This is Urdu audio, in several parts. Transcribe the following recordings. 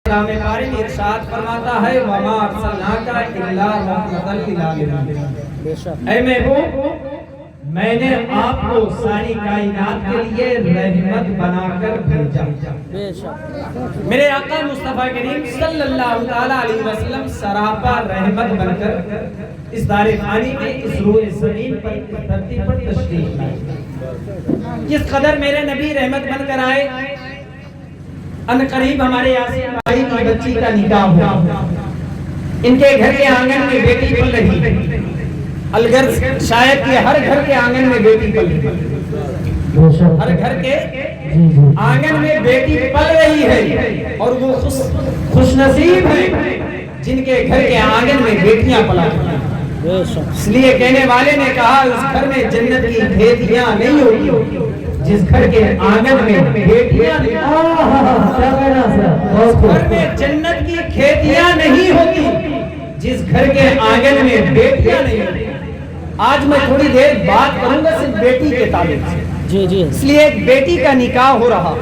کلام پاک ارشاد فرماتا ہے وما ارسلناک الا رحمۃ للعالمین، اے محبوب میں نے آپ کو ساری کائنات کے لیے رحمت بنا کر بھیجا۔ میرے آقا مصطفیٰ کریم صلی اللہ تعالیٰ علیہ وسلم سراپا رحمت بن کر اس دار فانی میں اس روئے زمین پر اس دھرتی پر تشریف لائے۔ جس قدر میرے نبی رحمت بن کر آئے، ان قریب ہمارے یاسین بھائی کی بچی کا نکاح ہوا، ان کے گھر کے آنگن میں بیٹی پل رہی، الغرض شاید کہ ہر گھر کے آنگن میں بیٹی پل رہی، ہر گھر کے آنگن میں بیٹی پل رہی ہے، اور وہ خوش نصیب ہیں جن کے گھر کے آنگن میں بیٹیاں پلا رہی ہیں۔ اس لیے کہنے والے نے کہا اس گھر میں جنت کی کھیتیاں نہیں ہوتی جس گھر کے آنگن میں بیٹیاں نہیں ہوتی، اس گھر میں جنت کی کھیتیاں نہیں ہوتی جس گھر کے آنگن میں بیٹیاں نہیں ہوتی۔ آج میں تھوڑی دیر بات کروں گا صرف بیٹی کے تعلق سے، اس لیے ایک بیٹی کا نکاح ہو رہا،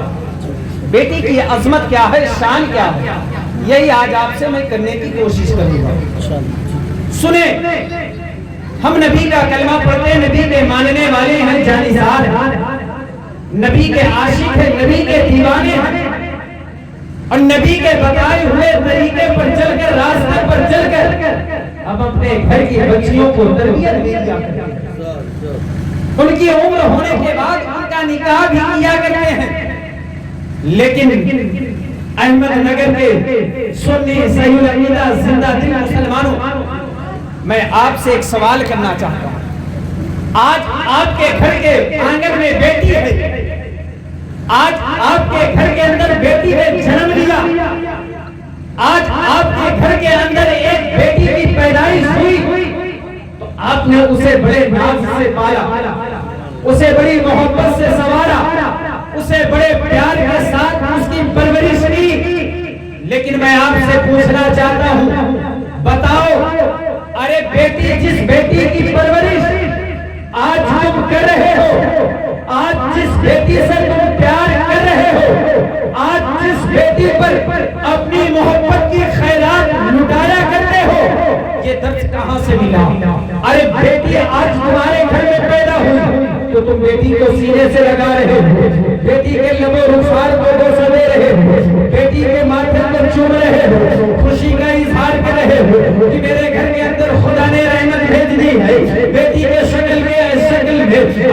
بیٹی کی عظمت کیا ہے، شان کیا ہے، یہی آج آپ سے میں کرنے کی کوشش کروں گا۔ سنیں، ہم نبی کا کلمہ پڑھتے، نبی کے ماننے والے ہیں، جانشار ہیں، نبی کے عاشق ہیں، نبی کے دیوانے ہیں، اور نبی کے بتائے ہوئے طریقے پر چل کر، راستے پر چل کر اب اپنے گھر کی بچیوں کو تربیت دیا کرتے ہیں۔ ان کی عمر ہونے کے بعد ان کا نکاح بھی کیا کرتے ہیں، لیکن احمد نگر کے سنی صحیح العقیدہ زندہ دل مسلمانوں، میں آپ سے ایک سوال کرنا چاہتا ہوں۔ آج آپ کے گھر کے آنگن میں بیٹی ہے، آج آپ کے گھر کے اندر بیٹی نے جنم لیا، آج آپ کے گھر کے اندر ایک بیٹی کی پیدائش ہوئی، تو آپ نے اسے بڑے ناز سے پالا، اسے بڑی محبت سے سنوارا، اسے بڑے پیار کے ساتھ اس کی پرورش کی۔ لیکن میں آپ سے پوچھنا چاہتا ہوں، بتاؤ، ارے بیٹی، جس بیٹی کی پرورش آج تم کر رہے ہو، آج جس بیٹی سے تم پیار کر رہے ہو، آج جس بیٹی پر اپنی محبت کی خیرات لٹایا کرتے ہو، یہ درس کہاں سے ملا؟ ارے بیٹی آج تمہارے گھر میں پیدا ہوئی تو تم بیٹی کو سینے سے لگا رہے ہو، بیٹی کے لب و رخسار کو بوسہ دے رہے ہو، بیٹی کے ماتھے پر چوم رہے ہو، خوشی کا اظہار کر رہے ہو کہ میرے گھر کے اندر خدا نے رحمت بھیج دی ہے، بیٹی کے شکل میں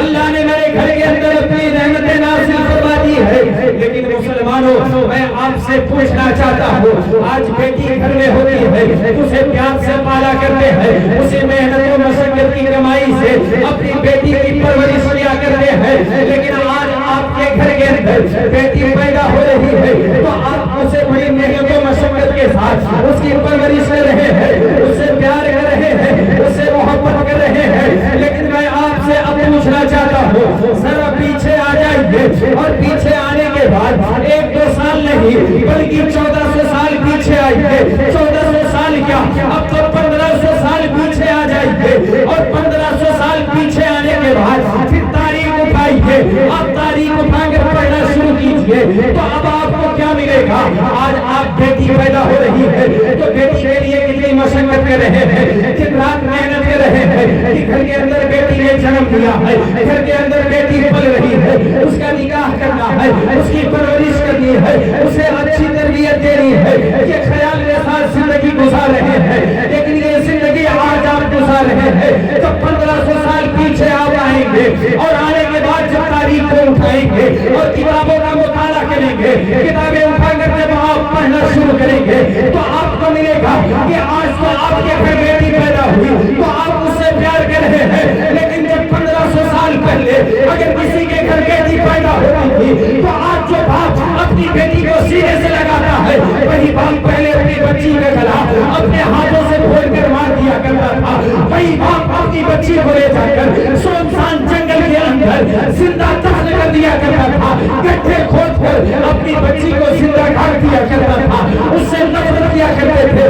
اللہ نے میرے گھر کے اندر اپنی رحمت نازل فرما دی ہے۔ لیکن مسلمانوں، میں آپ سے پوچھنا چاہتا ہوں، آج بیٹی گھر میں ہوتی ہے، اسے پیار سے پالا کرتے ہیں، اسے محنت و مشقت کی کمائی سے اپنی بیٹی کی پرورش کیا کرتے ہیں، لیکن آج آپ کے گھر کے اندر بیٹی پیدا ہو رہی ہے تو آپ اسے بڑی محنت و مشقت کے ساتھ اس کی پرورش کر رہے ہیں، اسے پیار کر رہے ہیں، اسے محبت کر رہے ہیں۔ لیکن میں آپ سے اب پوچھنا چاہتا ہوں، ذرا پیچھے آ جائیے، اور پیچھے آنے کے بعد 1-2 سال نہیں بلکہ 1400 سال پیچھے آئیے، 1400 سال کیا، اب تو 1500 سال پیچھے آ جائیے، اور 1500 سال پیچھے آنے کے بعد پھر تاریخ اٹھائیے، آپ تاریخ اٹھا کر پڑھنا شروع کیجئے، تو اب آپ کو کیا ملے گا؟ آج آپ بیٹی پیدا ہو رہی ہے تو بیٹی کے لیے کتنی مشقت کر رہے ہیں، کتنی رات محنت کر رہے ہیں کہ گھر کے اندر بیٹی نے جنم لیا ہے، گھر کے اندر بیٹی پل رہی ہے، اس کا نکاح کرنا ہے، اس کی پرورش کرنی ہے، اسے اچھی تربیت دینی ہے، یہ خیال کے ساتھ زندگی گزار رہے ہیں۔ لیکن یہ زندگی آج آپ گزار رہے ہیں تو 1500 سال پیچھے آپ آئیں گے، اور آنے کے بعد جب تاریخ کو اٹھائیں گے اور کتابوں کا مطالعہ کریں گے، کتابیں اٹھا کر جب آپ پڑھنا شروع کریں گے تو آپ کو ملے گا کہ آج تو آپ کے گھر بیٹی پیدا ہوئی تو آپ اس سے پیار کر رہے ہیں، لیکن جب 1500 سال پہلے اگر کسی کے گھر بیٹی پیدا ہوتی تھی تو آج جو باپ اپنی بیٹی کو سینے سے لگاتا ہے، وہی باپ پہلے اپنی بچی کا گلا اپنے ہاتھوں سے پھوڑ کر مار دیا کرتا تھا، وہی باپ اپنی بچی کو لے جا کر سنسان جنگل کے اندر زندہ دفن کر دیا کرتا تھا، گڈھے کھود کر اپنی بچی کو زندہ کاٹ دیا کرتا تھا، اس سے نفرت کیا کرتے تھے۔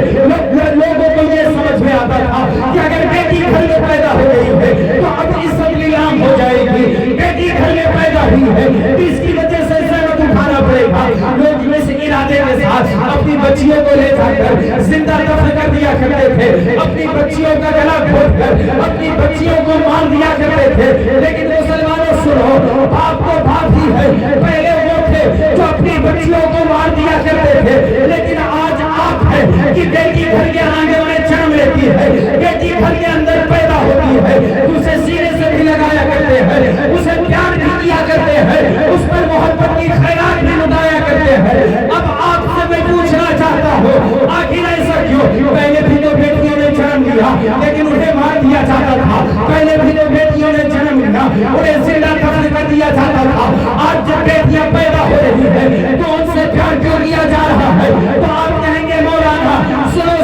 لوگوں کو یہ سمجھ میں آتا تھا کہ اگر بیٹی گھر میں پیدا ہو گئی ہے تو اب عزت نیلام ہو جائے گی، بیٹی گھر میں پیدا ہوئی ہے اس کی وجہ سے زحمت اٹھانا پڑے گا۔ لوگ اس ارادے کے ساتھ اپنی بچی بچیوں کو لے جا کر زندہ دفن کر دیا کرتے تھے، اپنی بچیوں کا گلا گھونٹ کر اپنی بچیوں کو مار دیا کرتے تھے۔ لیکن مسلمانوں سنو، باپ کو باپ ہی ہے، پہلے وہ تھے جو اپنی بچیوں کو مار دیا کرتے تھے، لیکن آج آپ ہے کہ بیٹی گھر کے آنگن میں جنم لیتی ہے، بیٹی گھر کے اندر پیدا ہوتی ہے، اسے سینے سے بھی لگایا کرتے ہیں، اسے پیار بھی کیا کرتے ہیں، اس پر محبت کی خیرات بھی لٹایا کرتے ہیں۔ اب آپ سے میں پوچھنا چاہتا ہوں، آخر ایسا کیوں؟ پہلے بھی تو بیٹیوں نے جنم لیا لیکن انہیں مار دیا جاتا تھا، پہلے بھی تو بیٹیوں نے جنم لیا انہیں زندہ دفن کر دیا جاتا تھا، آج جب بیٹیاں پیدا ہو رہی ہیں تو ان سے پیار کیوں کیا جا رہا ہے؟ تو آپ کہیں گے مولانا سنو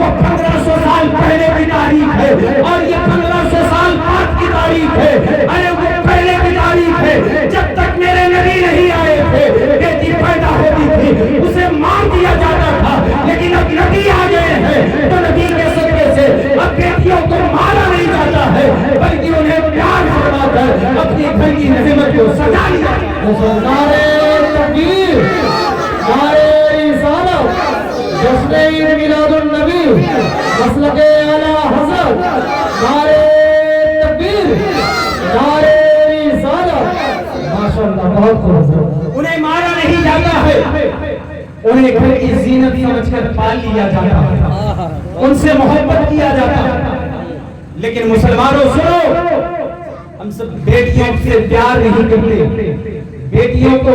وہ 1500 سال پہلے کی تاریخ ہے اور یہ 1500 سال بعد کی تاریخ ہے۔ ارے وہ پہلے کی تاریخ ہے، جب تک میرے نبی نہیں آئے تھے بیٹی پیدا ہوتی تھی اسے مار دیا جاتا تھا، لیکن اب نبی آ گئے ہیں تو نبی کے صدقے سے اب بیٹیوں کو مارا نہیں جاتا ہے بلکہ انہیں پیار فرما کر اپنی گھر کی نعمت کو سجا لیا۔ نعرہ تکبیر، نعرہ رسالت، جشن عید میلاد النبی، مسلک اعلیٰ حضرت، نعرہ تکبیر، نعرہ رسالت۔ ماشاءاللہ بہت خوبصورت۔ انہیں مارا نہیں جاتا ہے، انہیں گھر کی زینت سمجھ کر پال لیا جاتا ہے، ان سے محبت کیا جاتا ہے۔ لیکن مسلمانوں سنو، ہم سب بیٹیوں سے پیار نہیں کرتے، بیٹیوں کو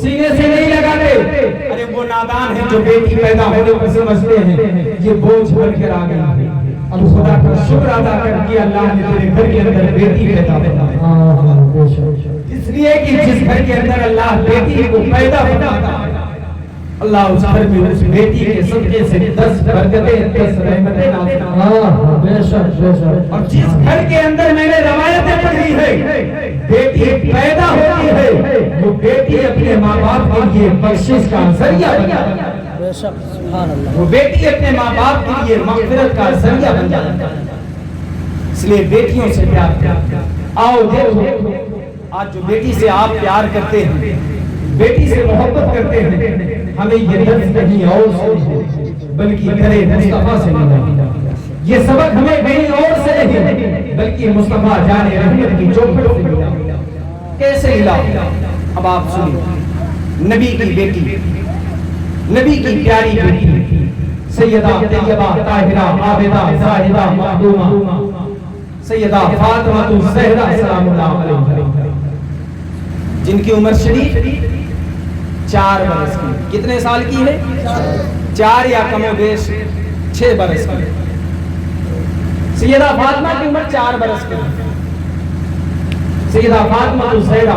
سینے سے نہیں لگاتے۔ ارے وہ نادان ہیں جو بیٹی پیدا ہونے کو سمجھتے ہیں یہ بوجھ بن کر آ گئی ہے۔ اب خدا کا شکر ادا کر کہ اللہ نے تیرے گھر کے اندر بیٹی پیدا فرمائی، اس لیے کہ جس گھر کے اندر اللہ بیٹی کو پیدا فرماتا ہے اللہ اس گھر میں اس بیٹی کے صدقے سے 10 برکتیں 10 رحمتیں نازل فرماتا۔ بے شک بے شک۔ اور جس گھر کے اندر میں نے روایتیں پڑھی ہے بیٹی پیدا ہوتی ہے وہ بیٹی اپنے ماں باپ کے لیے بخشش کا ذریعہ بن جاتی ہے، بے شک سبحان اللہ۔ وہ بیٹی اپنے ماں باپ کے لیے مغفرت کا ذریعہ بن جاتی ہے۔ اس لیے بیٹیوں سے پیار کرتے ہیں۔ آؤ دیکھو آج جو بیٹی سے آپ پیار کرتے ہیں، بیٹی سے محبت کرتے ہیں، ہمیں یہ درس نہیں اور سے بلکہ گھر مصطفیٰ سے ملا، یہ سبق ہمیں کہیں اور سے نہیں بلکہ مصطفیٰ جان رحمت کی چوکھٹ سے ملا۔ کیسے ملا؟ اب آپ سنیں، نبی کی بیٹی، نبی کی پیاری بیٹی سیدہ طیبہ طاہرہ عابدہ زاہدہ مخدومہ سیدہ فاطمہ الزہرا سلام اللہ علیہا، جن کی عمر شریف 4 برس کی، کتنے سال کی ہے؟ 4 یا کم و بیش 6 برس کی۔ سیدہ فاطمہ کی عمر 4 برس کی، سیدہ فاطمہ الزہرا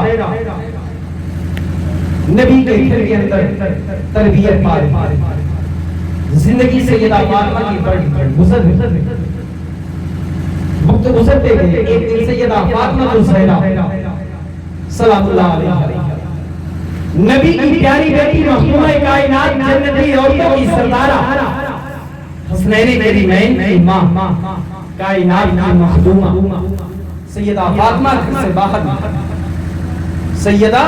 نبی کے گھر کے اندر تربیت پائی، زندگی سیدہ فاطمہ کی بڑی وقت گزرتے گئے۔ ایک دن سیدہ فاطمہ الزہرا سلام اللہ علیہا نبی کی پیاری بیٹی مخدومہ کائنات جنتی عورتوں کی سردارہ حسنین کریمین کی ماں کائنات کی مخدومہ سیدہ فاطمہ گھر سے باہر نکلی، سیدہ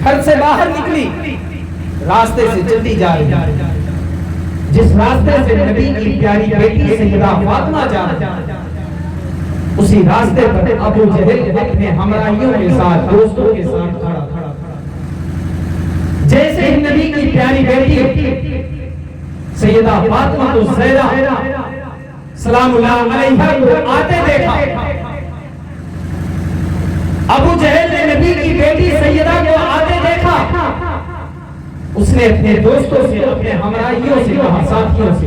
گھر سے باہر نکلی، راستے سے چلتی جا رہی، جس راستے سے نبی کی پیاری بیٹی سیدہ فاطمہ جا رہی اسی راستے پر ابو جہل اپنے ہمراہیوں کے ساتھ دوستوں کے ساتھ کھڑا تھا۔ جیسے ہی نبی کی پیاری بیٹی سیدہ فاطمہ الزہرا سلام اللہ علیہا کو آتے دیکھا، ابو جہل نے نبی کی بیٹی سیدہ کو آتے دیکھا، اس نے اپنے دوستوں سے اپنے ہمراہیوں سے کہا، ساتھیوں سے،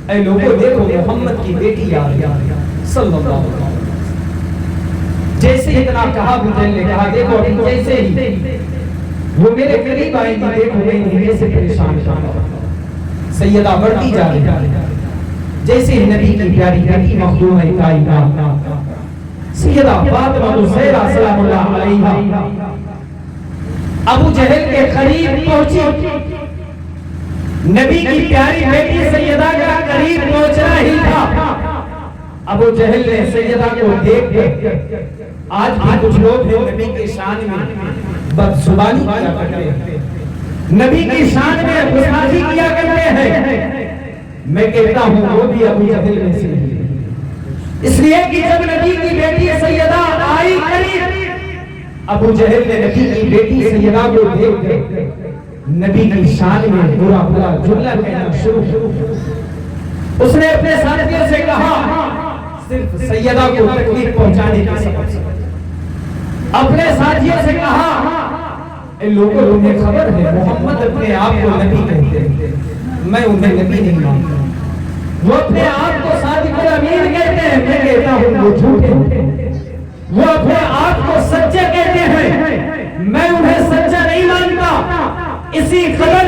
اے لوگوں دیکھو محمد کی بیٹی آ رہی ہے صلی اللہ علیہ وسلم۔ جیسے اتنا کہا ابو جہل نے کہا دیکھو جیسے ہی وہ میرے قریب آئیں گی دیکھو میں انہیں سے پریشان کرتا ہوں۔ سیدہ بڑھتی جا رہی، جیسے ہی نبی کی پیاری بیٹی مخدومہ کائنات سیدہ فاطمہ الزہرا سلام اللہ علیہا ابو جہل کے قریب پہنچی، نبی کی پیاری بیٹی سیدہ کا قریب پہنچنا ہی تھا، ابو جہل نے سیدہ کو دیکھ کر، آج بھی کچھ لوگ ہیں نبی کی شان میں بدزبانی کیا کرتے ہیں، نبی کی شان میں گستاخی میں کہتا ہوں وہ بھی ابو جہل میں سے نہیں ہے، اس لیے کہ جب نبی کی بیٹی سیدہ آئی قریب، ابو جہل نے نبی کی بیٹی سیدہ کو دیکھ کر نبی کی شان میں برا بھلا جملہ کہنا شروع کیا۔ اس نے اپنے ساتھیوں سے کہا صرف سیدہ کو تکلیف پہنچانے کی سبب سے، اپنے ساتھیوں سے کہا اے لوگوں تمہیں خبر ہے محمد اپنے آپ کو نبی کہتے ہیں، میں انہیں نبی نہیں مانتا، وہ اپنے آپ کو صادق الامین کہتے ہیں، میں کہتا ہوں وہ جھوٹے ہیں، وہ اپنے آپ کو سچے کہتے ہیں، میں انہیں سچا نہیں مانتا۔ اسی قدر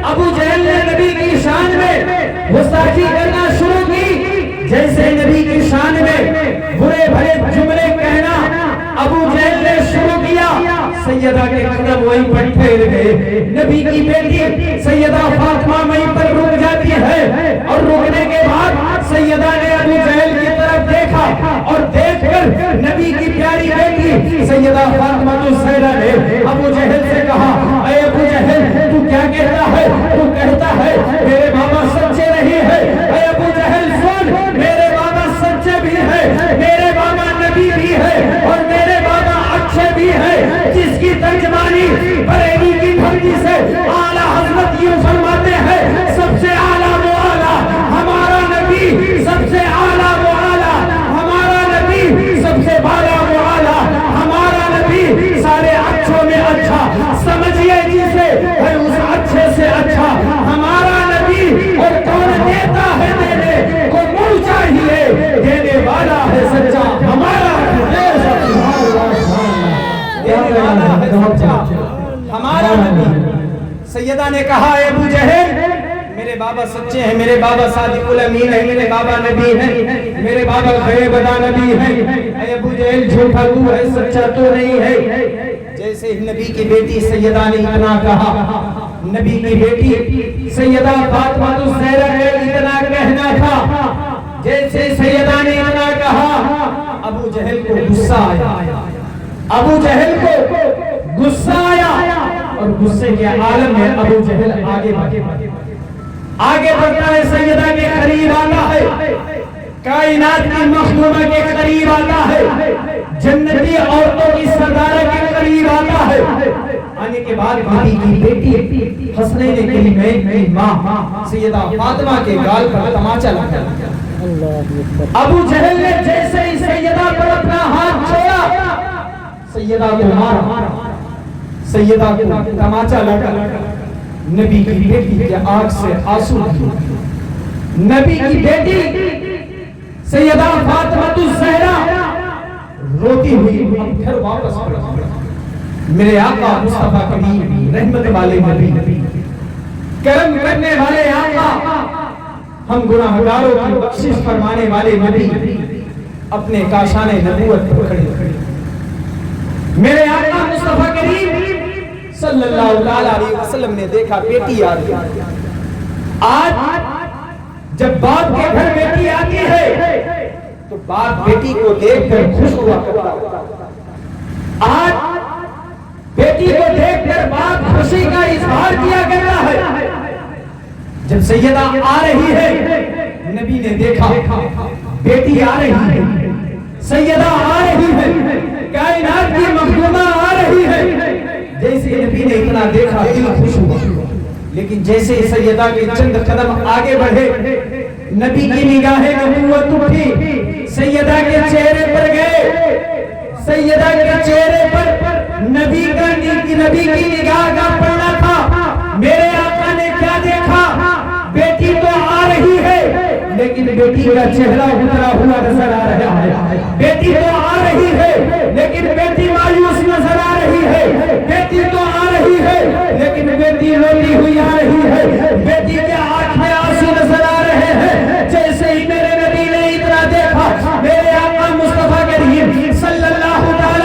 ابو جہل نے نبی کی شان میں گستاخی کرنا شروع کی، جیسے نبی کی شان میں برے بھلے جملے کہنا ابو جہل نے شروع کیا، سیدہ کے قدم وہیں پر ٹھہر گئے۔ نبی کی بیٹی سیدہ فاطمہ وہیں پر رک جاتی ہے، اور رکنے کے بعد سیدہ نے ابو جہل کی طرف دیکھا، اور دیکھ کر نبی کی پیاری بیٹی سیدہ فاطمہ الزہرا نے ابو جہل سے کہا اے ابو جہل تو کیا کہتا ہے؟ تو کہتا ہے میرے بابا سچے نہیں ہے۔ اے ابو جہل سن، میرے بابا سچے بھی ہے، میرے بابا نبی بھی ہے، اور میرے بابا اچھے بھی ہے، جس کی ترجمانی بریلی کی دھرتی سے اعلیٰ حضرت یوں فرماتے ہیں سب سے اعلیٰ وہ اعلیٰ ہمارا نبی، سب سے اعلیٰ وہ اعلیٰ ہمارا نبی، سب سے بالا وہ اعلیٰ ہمارا نبی، سارے اچھوں میں اچھا سمجھئے جسے ہے اس اچھے سے اچھا ہمارا نبی، اور کون دیتا ہے دینے کو منہ چاہیے، دینے والا ہے سچا ہمارا ہمارا نبی۔ سیدہ نے کہا اے ابو جہل میرے بابا سچے ہیں، میرے بابا صادق الامین ہیں، میرے بابا نبی ہیں، میرے بابا غیب داں نبی ہیں، اے ابو جہل جھوٹا تو ہے سچا تو نہیں ہے۔ جیسے نبی کی بیٹی سیدہ نے اتنا کہا، نبی کی بیٹی سیدہ فاطمہ الزہرا نے اتنا کہنا تھا، جیسے سیدہ نے اتنا کہا ابو جہل کو غصہ آیا، ابو جہل کو غصہ آیا، اور غصے کے عالم میں ابو جہل آگے بڑھتا ہے، سیدہ کے قریب آتا ہے، کائنات کی مخلوقہ کے قریب آتا ہے، جنتی عورتوں کی سردارہ کے قریب آتا ہے۔ آنے کے بعد نبی کی بیٹی حسنین کریمین کی ماں سیدہ فاطمہ کے گال پر تماچا لگا۔ ابو جہل نے جیسے ہی سیدہ پر اپنا ہاتھ چھوڑا، سیدہ کو مارا، سیدہ کو تماچا لگا، نبی کی بیٹی کے آنکھ سے آنسو نکلے۔ نبی کی بیٹی سیدہ فاطمہ الزہرا روتی ہوئی پھر واپس پڑھی۔ میرے آقا مصطفیٰ کریم رحمت والے نبی، کرم کرنے والے آقا، ہم گناہگاروں کی بخشش فرمانے والے نبی، اپنے کاشان نبوت پر کھڑے۔ میرے آقا مصطفیٰ کریم صلی اللہ علیہ وسلم نے دیکھا بیٹی آ رہی ہے۔ آج جب باپ کے گھر بیٹی آتی ہے تو باپ بیٹی کو دیکھ کر خوش ہوا کرتا ہے، آج بیٹی کو دیکھ کر باپ خوشی کا اظہار کیا کرتا ہے۔ جب سیدہ آ رہی ہے، نبی نے دیکھا بیٹی آ رہی ہے، سیدہ آ رہی ہے، کائنات کی مخلوقہ آ رہی ہے، جیسے نبی نے اتنا دیکھا دل خوش ہوا، لیکن جیسے سیدہ کے چند قدم آگے بڑھے، نبی کی نگاہیں نبوت اٹھی، سیدہ کے چہرے پر گئے، سیدہ کے چہرے پر نبی کی نگاہ کا پڑنا تھا۔ میرے آقا نے کیا دیکھا؟ بیٹی تو آ رہی ہے، لیکن بیٹی کا چہرہ اترا ہوا نظر آ رہا ہے۔ بیٹی تو آ رہی ہے، لیکن بیٹی مایوس نظر آ رہی ہے۔ بیٹی تو آ رہی ہے، لیکن بیٹی روتی ہوئی آ رہی ہے۔ بیٹی کے آنکھ میں آنسو نظر آ رہے ہیں۔ جیسے ہی میرے نبی نے اتنا دیکھا، میرے آقا مصطفیٰ کریم صلی اللہ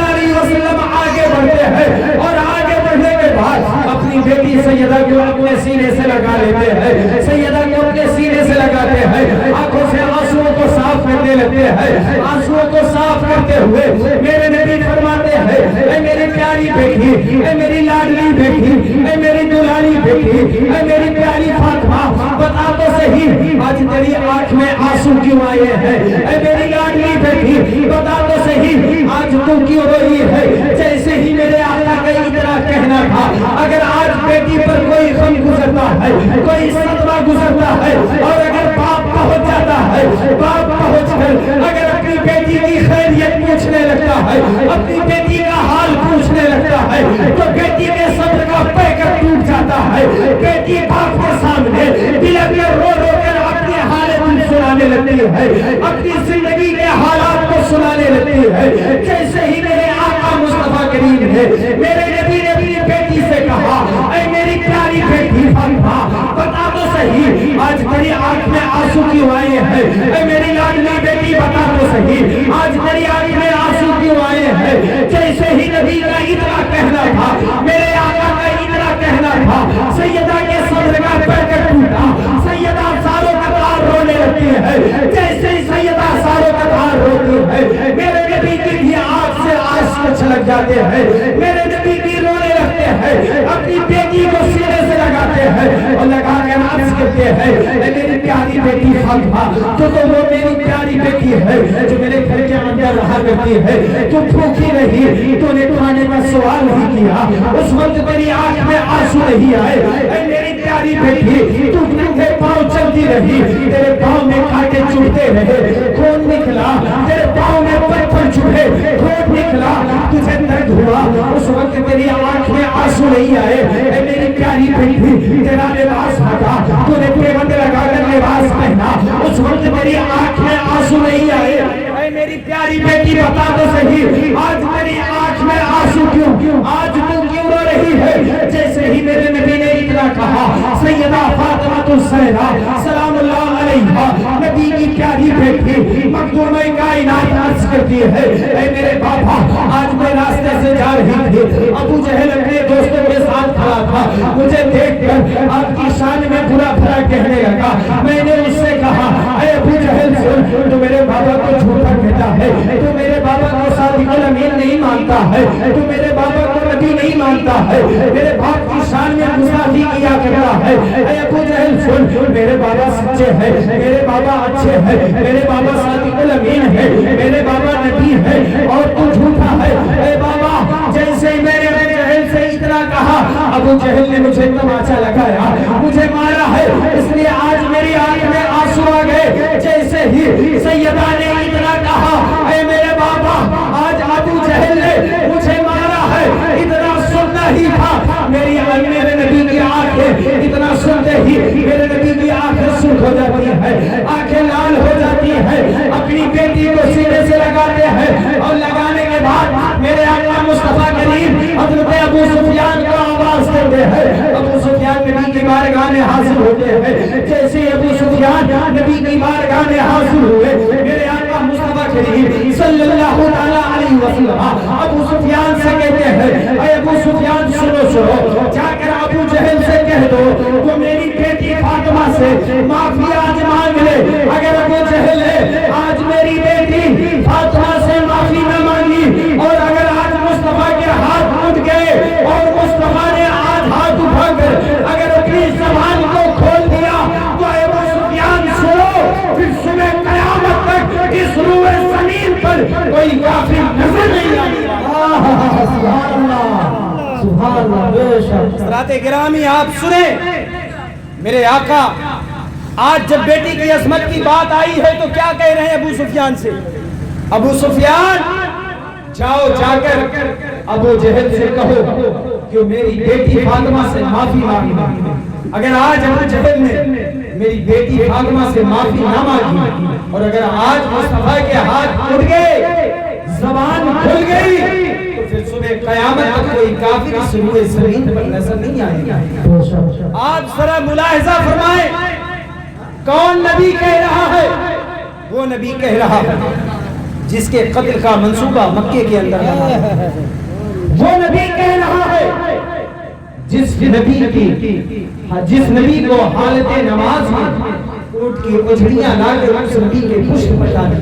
علیہ وسلم آگے بڑھتے ہیں، اور آگے بڑھنے کے بعد اپنی بیٹی سیدہ کو اپنے سینے سے لگا لیتے ہیں، سیدہ کو اپنے سینے سے لگاتے ہیں، آنکھوں سے آنسوؤں کو صاف کرنے لگتے ہیں۔ آنسوؤں کو صاف کرتے ہوئے میرے نبی فرماتے ہیں اے میری پیاری بیٹی، اے میری لاڈلی بیٹی، اے میری دلاری بیٹی، اے میری پیاری فاطمہ، بتا تو صحیح آج تیری آنکھ میں آنسو کیوں آئے ہیں؟ اے میری لاڈلی بیٹی بتا تو صحیح آج تو کیوں روئی ہے؟ جیسے ہی میرے آقا کا اتنا کہنا تھا اگر آج بیٹی پر کوئی غم گزرتا ہے، کوئی صدمہ گزرتا ہے، اور اگر باپ پہنچ جاتا ہے، باپ پہنچ کر اگر اپنی بیٹی کی خیریت پوچھنے لگتا ہے، اپنی بیٹی کا حال پوچھنے لگتا ہے، تو بیٹی کے صبر کا پیکر ٹوٹ جاتا ہے۔ بیٹی باپ کے سامنے بلک کر رو رو کر اپنی حالت سنانے لگتی ہے، اپنی زندگی کے حالات کو سنانے لگتی ہے۔ جیسے ہی میرے آقا مصطفیٰ کریم نے میرے نبی نے اپنی بیٹی سے کہا، اے میری پیاری بیٹی فاطمہ بتا تو صحیح آج تیری آنکھ میں آنسو کیوں آئے ہیں؟ اے میری لاڈلی بیٹی بتا تو صحیح آج تیری آنکھ میں آنسو کیوں آئے ہیں؟ جیسے ہی نبی کا اتنا کہنا تھا، میرے آقا کا اتنا کہنا تھا، سیدہ کے صدر کا پیکر ٹوٹا۔ سیدہ ساروں قطار رونے لگتی ہے۔ جیسے ہی سیدہ ساروں قطار روتی ہے، میرے نبی کی بھی آنکھ سے آنسو چھلک جاتے ہیں، میرے نبی بھی رونے لگتے ہیں، اپنی بیٹی کو سینے سے لگاتے ہیں اور لگا کر عرض کرتے ہیں، اے میری پیاری بیٹی فاطمہ تو وہ میری پیاری بیٹی ہے جو میرے گھر کے اندر رہا کرتی ہے، تو بھوکی نہیں، تو نے کھانے کا سوال نہیں کیا، اس وقت تیری آنکھ میں آنسو نہیں آئے۔ اے میری پیاری بیٹی تو ننگے پاؤں چلتی رہی، تیرے پاؤں میں کانٹے چبھتے رہے، خون نکلا، تیرے پاؤں میں پتھر چبھے، خون نکلا، تجھے درد ہوا، اس وقت تیری آنکھ میں آنسو نہیں آئے۔ اے میری پیاری بیٹی تیرا لباس ہٹا، تو نے پیوند لگا کر لباس پہنا، اس وقت تیری آنکھ میں آنسو نہیں آئے۔ اے میری پیاری بیٹی بتا تو صحیح آج تیری آنکھ میں آنسو کیوں؟ آج تو کیوں رو رہی ہے؟ جیسے ہی میرے نبی نے اتنا کہا، سیدہ فاطمہ الزہرا سلام اللہ علیہا نبی کی پیاری بیٹی مخدومہ کائنات عرض کرتی ہے، اے میرے بابا آج میں راستے سے جا رہی تھی، ابو جہل اپنے دوستوں کے ساتھ کھڑا تھا، مجھے دیکھ کر آپ کی شان میں برا بھلا کہنے لگا۔ میں نے اس سے کہا، اے ابو جہل سن، تو میرے بابا کو جھوٹا کہتا ہے، تو میرے بابا کو صادق الامین نہیں مانتا ہے، تو میرے بابا کو نبی نہیں مانتا ہے، میرے باپ کی شان میں گستاخی کیا کرتا ہے۔ اے ابو جہل سن، میرے بابا سچے ہیں، میرے بابا اچھے ہیں، میرے بابا صادق الامین ہے، میرے بابا نبی ہے، اور تو جھوٹا ہے۔ اے بابا جیسے میں نے ابو جہل سے اتنا کہا، ابو جہل نے مجھے تماچا لگایا، مجھے مارا ہے، اس لیے آج میری آنکھ میں آنسو آ گئے۔ جیسے ہی سیدہ نے اتنا کہا، اے میرے بابا آج ابو جہل نے مجھے مارا ہے، اتنا سننا ہی تھا، میرے نبی کی آنکھیں اتنا سنتے ہی میرے نبی کی آنکھیں سرخ ہو جاتی ہے، آنکھیں لال ہو جاتی ہے، اپنی بیٹی کو سینے سے لگاتے ہیں، اور لگانے کے بعد میرے آقا مصطفیٰ کریم حضرت ابو سفیان کو آواز کرتے ہیں۔ ابو سفیان نبی کی بارگاہ میں حاضر ہوتے ہیں۔ جیسے ابو سفیان نبی کی بارگاہ میں حاضر ہوئے، میرے آقا مصطفیٰ کریم صلی اللہ علیہ وسلم ابو سفیان سے کہتے ہیں، اے ابو سفیان سنو، جا کر ابو جہل سے کہہ دو تو میری بیٹی فاطمہ سے معافی آج مانگ لے۔ اگر ابو جہل نے آج میری بیٹی فاطمہ سے معافی نہ مانگی، اور اگر آج مصطفیٰ کے ہاتھ ٹوٹ گئے اور مصطفیٰ نے آج ہاتھ اٹھا کر اگر اپنی زبان کو کھول دیا، تو اے ابو سفیان سنو، پھر صبح قیامت تک اس روئے زمین پر کوئی کافر نظر نہیں آئے گا۔ سبحان اللہ، سبحان اللہ، بے شک۔ حضرات گرامی آپ سنیں، میرے آقا آج جب بیٹی کی عظمت کی بات آئی ہے تو کیا کہہ رہے ہیں ابو سفیان سے؟ ابو سفیان جاؤ جا کر ابو جہل سے کہو کہ میری بیٹی فاطمہ سے معافی مانگی۔ اگر آج ابو جہل نے میری بیٹی فاطمہ سے معافی نہ مانگی، اور اگر آج مصطفیٰ کے ہاتھ اٹھ گئے، زبان کھل گئی، تو پھر صبح قیامت تک کوئی کافر اس روئے زمین پر نظر نہیں آئے گا۔ آپ ذرا ملاحظہ فرمائیں، کون نبی کہہ رہا ہے؟ وہ نبی کہہ رہا ہے جس کے قتل کا منصوبہ مکے کے اندر ہے۔ وہ نبی کہہ رہا ہے جس نبی کو حالت نماز میں اونٹ کی اجڑیاں لا کر اس نبی کے پشت پر ڈالی،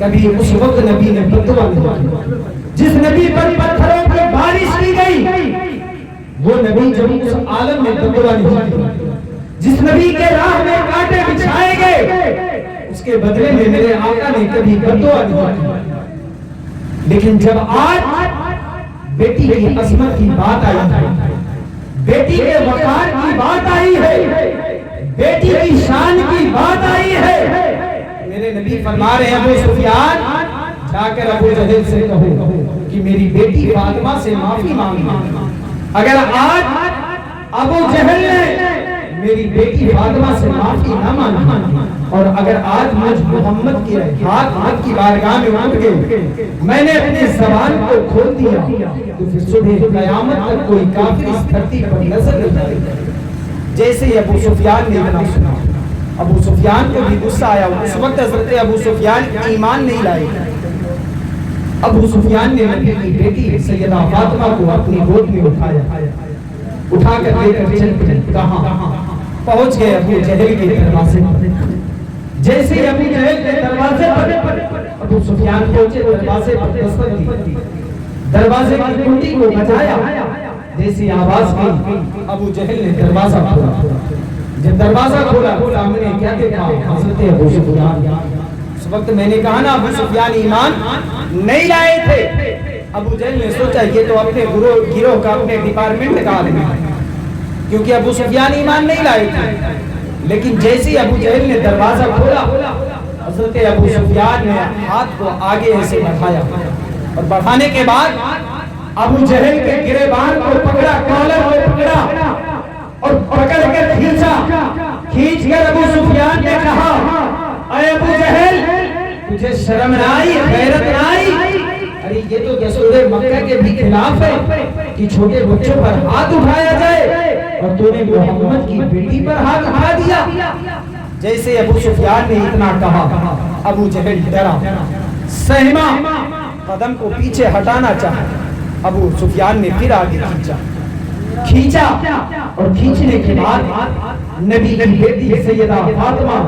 کبھی اس وقت نبی نے بددعا نہیں کی۔ جس نبی پر پتھروں کی بارش کی گئی، وہ نبی جب اس عالم میں بددعا نہیں کی۔ جس نبی کے راہ میں کانٹے بچھائے گئے، اس کے بدلے میں میرے آقا نے کبھی بددعا نہیں کی. لیکن جب آج بیٹی کی عظمت کی بات آئی ہے, بیٹی کے وقار کی بات آئی ہے, بیٹی کی شان کی بات آئی ہے, میرے نبی فرما رہے ہیں ابو سفیان جا کر ابو جہل سے کہو کہ میری بیٹی فاطمہ سے معافی مانگے. اگر آج ابو جہل نے میری بیٹی فاطمہ سے معافی نہ مانگی اور اگر آج مجھ محمد کے ہاتھ کی بارگاہ میں اٹھ گئے, میں نے اپنی زبان کو کھول دیا, تو پھر صبح قیامت تک کوئی کافر اس دھرتی پر نظر نہیں آئے گا. جیسے ہی ابو سفیان نے اتنا سنا, ابو سفیان کو بھی غصہ آیا. اس وقت حضرت ابو سفیان ایمان نہیں لائے. ابو سفیان نے نبی کی بیٹی سیدہ فاطمہ کو اپنی گود میں اٹھایا, اٹھا کر لے کر چل پڑے. کہاں پہنچ گئے؟ ابو جہل کے دروازے پر. جیسے ہی ابو جہل کے دروازے پر ابو سفیان پہنچے, دروازے پر دستک دی, دروازے کی کنڈی کو بجایا. جیسی آواز کی ابو جہل نے دروازہ کھولا. جب دروازہ کھولا سامنے کیا دیکھا؟ حضرت ابو سفیان. اس وقت میں نے کہا نا ابو سفیان ایمان نہیں لائے تھے. ابو جہل نے سوچا یہ تو اپنے گروہ کا, اپنے ڈپارٹمنٹ کا آدمی ہے, کیونکہ ابو سفیان ایمان نہیں لائے تھے. لیکن جیسے ابو جہل نے دروازہ کھولا, حضرت ابو سفیان نے ہاتھ کو آگے ایسے بڑھایا اور بڑھانے کے بعد ابو جہل کے گریبان کو پکڑا, کالر کو پکڑا اور پکڑ کر کھینچا. کھینچ کر ابو سفیان نے کہا اے ابو جہل تجھے شرم نہ آئی, غیرت نہ آئی؟ ارے یہ تو دستور مکہ کے بھی خلاف ہے کہ چھوٹے بچوں پر ہاتھ اٹھایا جائے, اور تو نے محمد کی بیٹی پر ہاتھ اٹھا دیا. جیسے ابو سفیان نے اتنا کہا ابو جہل ڈرا, سہما, قدم کو پیچھے ہٹانا چاہا. ابو سفیان نے پھر آگے کھینچا اور کھینچنے کے بعد نبی کی بیٹی سیدہ فاطمہ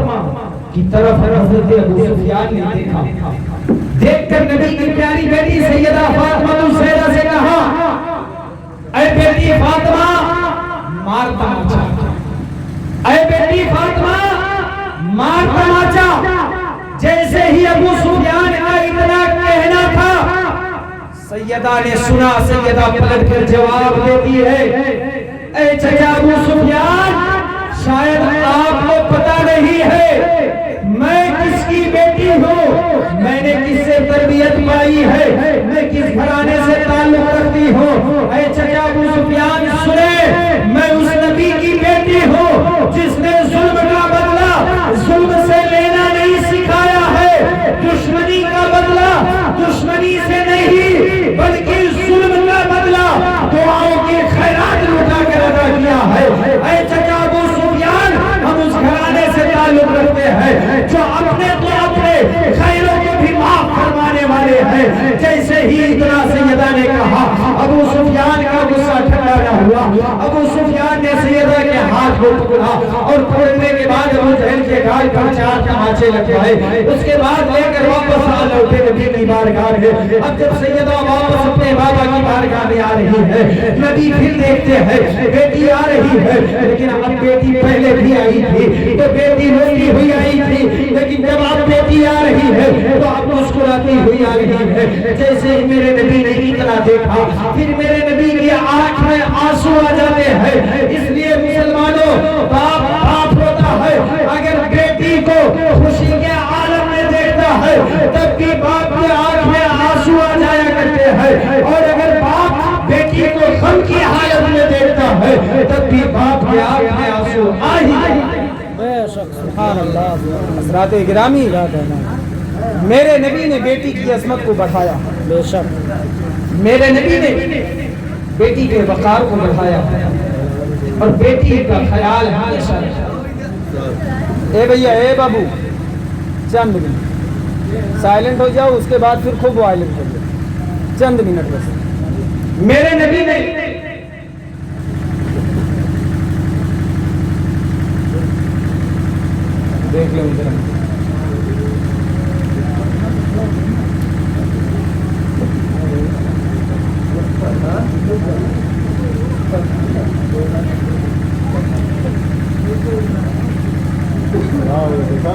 کی طرف حضرت ابو سفیان نے دیکھا. دیکھ کر نبی کی پیاری بیٹی سیدہ فاطمہ الزہرا سے کہا اے بیٹی فاطمہ مار تماچا, اے بیٹی فاطمہ مار تماچا. جیسے ہی ابو سفیان کا اتنا کہنا تھا, سیدہ نے سنا. سیدہ پلٹ کر جواب دیتی ہے اے چچا ابو سفیان, شاید آپ کو پتہ نہیں ہے میں کس کی بیٹی ہوں, میں نے کس سے تربیت پائی ہے, میں کس گھرانے سے تعلق رکھتی ہوں. اے چچا ابو سفیان سنے, میں اس نبی کی بیٹی ہوں جس نے ظلم کا بدلہ ظلم سے لینا نہیں سکھایا ہے, دشمنی کا بدلہ دشمنی سے نہیں بلکہ ظلم کا بدلہ دعاؤں کے خیرات لٹا کر ادا کیا ہے. اے چچا ابو سفیان, ہم اس گھرانے سے تعلق رکھتے ہیں جو اپنے تو اپنے خیروں کو بھی معاف فرمانے والے ہیں. جیسے ہی اتنا سیدہ نے کہا, ابو سفیان کا غصہ ٹھنڈا نہ ہوا. ابو سفیان نے سیدہ کے ہاتھ کو پکڑا اور پکڑنے کے بعد ابو جہل کے گال پر 4 تماچے لگوائے. اس کے بعد لے کر واپس آ لوٹے نبی کی بارگاہ میں. اب جب سیدہ واپس اپنے بابا کی بارگاہ میں آ رہی ہے, نبی پھر دیکھتے ہیں بیٹی آ رہی ہے, لیکن اب بیٹی پہلے بھی آئی تھی تو بیٹی روتی ہوئی آئی تھی, لیکن جب اب بیٹی آ رہی ہے تو اب مسکراتی ہوئی آ رہی ہے. جیسے ہی میرے نبی نے اتنا دیکھا, پھر میرے نبی کی آنکھ میں آنسو آ جاتے ہیں. اس لیے مسلمانوں, باپ روتا ہے اگر بیٹی کو خوشی کے عالم میں دیکھتا ہے, تب بھی باپ کی آنکھ میں آنسو آ جایا کرتے ہیں, اور اگر باپ بیٹی کو غم کی حالت میں دیکھتا ہے تب بھی باپ کی آنکھ میں آنسو آ ہی جاتے ہیں. سبحان اللہ. حضرات گرامی, میرے نبی نے بیٹی کی عظمت کو بڑھایا. بے شک میرے نبی نے بیٹی کے وقار کو بڑھایا اور بیٹی کا خیال ہمیشہ رکھا. اے بھیا, اے بابو, چند منٹ سائلنٹ ہو جاؤ, اس کے بعد پھر خوب وائلنٹ ہو جاؤ, چند منٹ بس. میرے نبی نے دیکھ لیں ادھر, واہ دیکھا